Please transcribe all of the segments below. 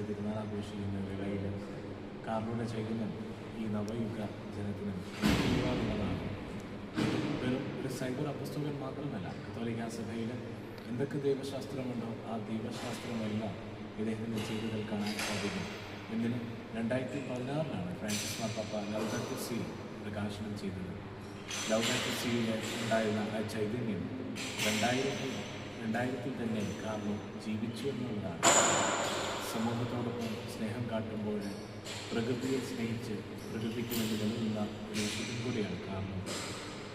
അദ്ദേഹത്തിൻ്റെ തിരുനാൾ ആഘോഷിക്കുന്ന വേളയിൽ കാർലോയുടെ ചൈതന്യം ഈ നവയുഗ ജനത്തിനും ഉള്ളതാണ്. വെറും ഒരു സൈബർ അപ്പസ്തോലൻ മാത്രമല്ല, കത്തോലിക്കാ സഭയിൽ എന്തൊക്കെ ദൈവശാസ്ത്രമുണ്ടോ ആ ദൈവശാസ്ത്രമെല്ലാം ഇദ്ദേഹത്തിൻ്റെ ജീവിതത്തിൽ കാണാൻ സാധിക്കും. ഇതിന് 2016 ഫ്രാൻസിസ് മാർപ്പാപ്പ ലൗദാറ്റോ സി പ്രകാശനം ചെയ്തത്. ലൗദാറ്റോ സിയിൽ ഉണ്ടായിരുന്ന ആ ചൈതന്യം 2000 തന്നെ കാർലോ ജീവിച്ചു എന്നുള്ളതാണ്. സമൂഹത്തോടൊപ്പം സ്നേഹം കാട്ടുമ്പോൾ പ്രകൃതിയെ സ്നേഹിച്ച് പ്രകൃതിക്ക് വേണ്ടി നിലനിന്ന ഒരു വിശുദ്ധൻ കൂടിയാണ് കാർലോ.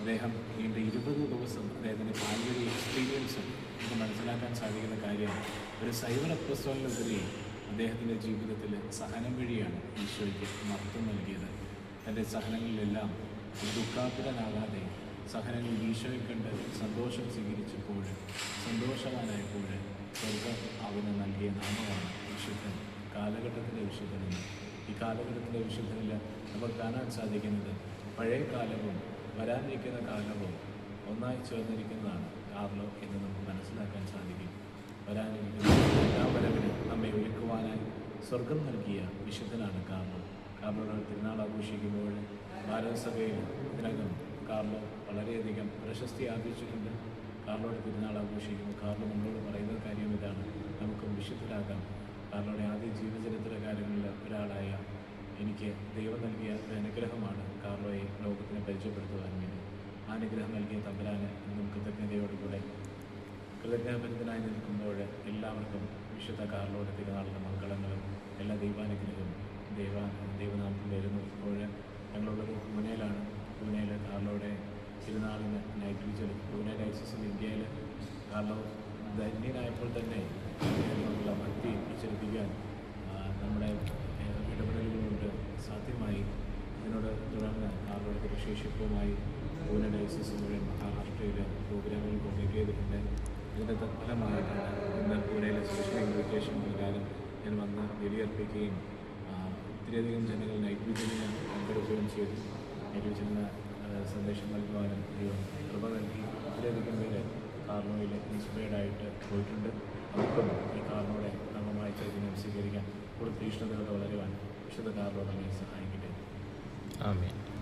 അദ്ദേഹം നീണ്ട 20 ദിവസം അദ്ദേഹത്തിൻ്റെ കാൽവരി എക്സ്പീരിയൻസും നമുക്ക് മനസ്സിലാക്കാൻ സാധിക്കുന്ന കാര്യമാണ്. ഒരു സൈബർ അപ്പസ്തോലനുപരി അദ്ദേഹത്തിൻ്റെ ജീവിതത്തിൽ സഹനം വഴിയാണ് ഈശോയ്ക്ക് മഹത്വം നൽകിയത്. തൻ്റെ സഹനങ്ങളിലെല്ലാം ദുഃഖാതുരനാകാതെ സഹനങ്ങളിൽ ഈശോയെ കണ്ട് സന്തോഷം സ്വീകരിച്ചപ്പോൾ, സന്തോഷവാനായപ്പോൾ സ്വർഗം അവന് നൽകിയ നാമമാണ് വിശുദ്ധൻ, കാലഘട്ടത്തിൻ്റെ വിശുദ്ധനെന്ന്. ഈ കാലഘട്ടത്തിൻ്റെ വിശുദ്ധനിൽ നമ്മൾ കാണാൻ സാധിക്കുന്നത് പഴയ കാലവും വരാനിരിക്കുന്ന കാലവും ഒന്നായി ചേർന്നിരിക്കുന്നതാണ് കാർലോ എന്ന് നമുക്ക് മനസ്സിലാക്കാൻ സാധിക്കും. വരാനിരിക്കുന്ന എല്ലാ വരവിന് നമ്മെ ഒരുക്കുവാനായി സ്വർഗം നൽകിയ വിശുദ്ധനാണ് കാർലോ. കാർലോയുടെ തിരുനാൾ ആഘോഷിക്കുമ്പോൾ ഭാരതസഭയിൽ ഇതിനകം കാർലോ വളരെയധികം പ്രശസ്തി ആർജിച്ചിട്ടുണ്ട്. കാർലോയുടെ തിരുനാൾ ആഘോഷിക്കുമ്പോൾ കാർലോ നമ്മളോട് പറയുന്ന കാര്യം ഇതാണ്: നമുക്കും വിശുദ്ധരാകാം. കാർലോയുടെ ആദ്യ ജീവചരിത്ര കാര്യങ്ങളിൽ ഒരാളായ എനിക്ക് ദൈവം നൽകിയ ഒരു അനുഗ്രഹമാണ് കാർലോയെ ലോകത്തിന് പരിചയപ്പെടുത്തുവാൻ വേണ്ടി. ആ അനുഗ്രഹം നൽകിയ തമ്പുരാന് ഇന്നും കൃതജ്ഞതയോടുകൂടെ കൃതജ്ഞാപരത്തിനായി നിൽക്കുമ്പോൾ എല്ലാവർക്കും വിശുദ്ധ കാർലോയുടെ തിരുനാളിൻ്റെ മംഗളങ്ങളും എല്ലാ ദൈവാനുഗ്രഹവും ദൈവനാമത്തിൽ വരുന്നു. ഇപ്പോൾ ഞങ്ങളുള്ളത് പൂനെയിലാണ്. പൂനെയിൽ കാർലോയുടെ തിരുനാളിന് നൈറ്റ് വിജിൽ പൂനെ ഡയസിസ് ഇന്ത്യയിൽ കാർലോ ധന്യനായപ്പോൾ തന്നെ അതിനുള്ള ഭക്തി പ്രചരിപ്പിക്കാൻ നമ്മുടെ ഇടപെടലുകളുണ്ട് സാധ്യമായി. ഇതിനോട് തുടർന്ന് കാർലോയുടെ തിരുശേഷിപ്പുമായി പൂനെ ഡയസിസ് മുഴുവൻ മഹാരാഷ്ട്രയിൽ പ്രോഗ്രാമുകൾ കോർഡിനേറ്റ് ചെയ്തിട്ടുണ്ട്. ഇതിൻ്റെ തത്ഫലമായിട്ടാണ് ഇന്ന് പൂനെയിലെ സ്പെഷ്യൽ ഇൻവിറ്റേഷൻ പ്രകാരം ഞാൻ വന്ന് ബലിയർപ്പിക്കുകയും ഒത്തിരിയധികം ജനങ്ങൾ നൈറ്റ് വിജിലിന് പങ്കെടുക്കുകയും ചെയ്തു. നൈറ്റ് വിജിലിന് സന്ദേശം നൽകുവാനും ദൈവം കൃപ നൽകി ഒത്തിരിയധികം പേര് കാർലോയിൽ ഇൻസ്പയർഡായിട്ട് പോയിട്ടുണ്ട്. നമുക്കും ഈ കാർലോയുടെ ക്രമമായ ചൈതന്യം സ്വീകരിക്കാൻ കൂടുതൽ തീഷ്ണതയോടെ വളരുവാൻ വിശുദ്ധ കാർലോ നമ്മെ സഹായിക്കട്ടെ. ആമേൻ.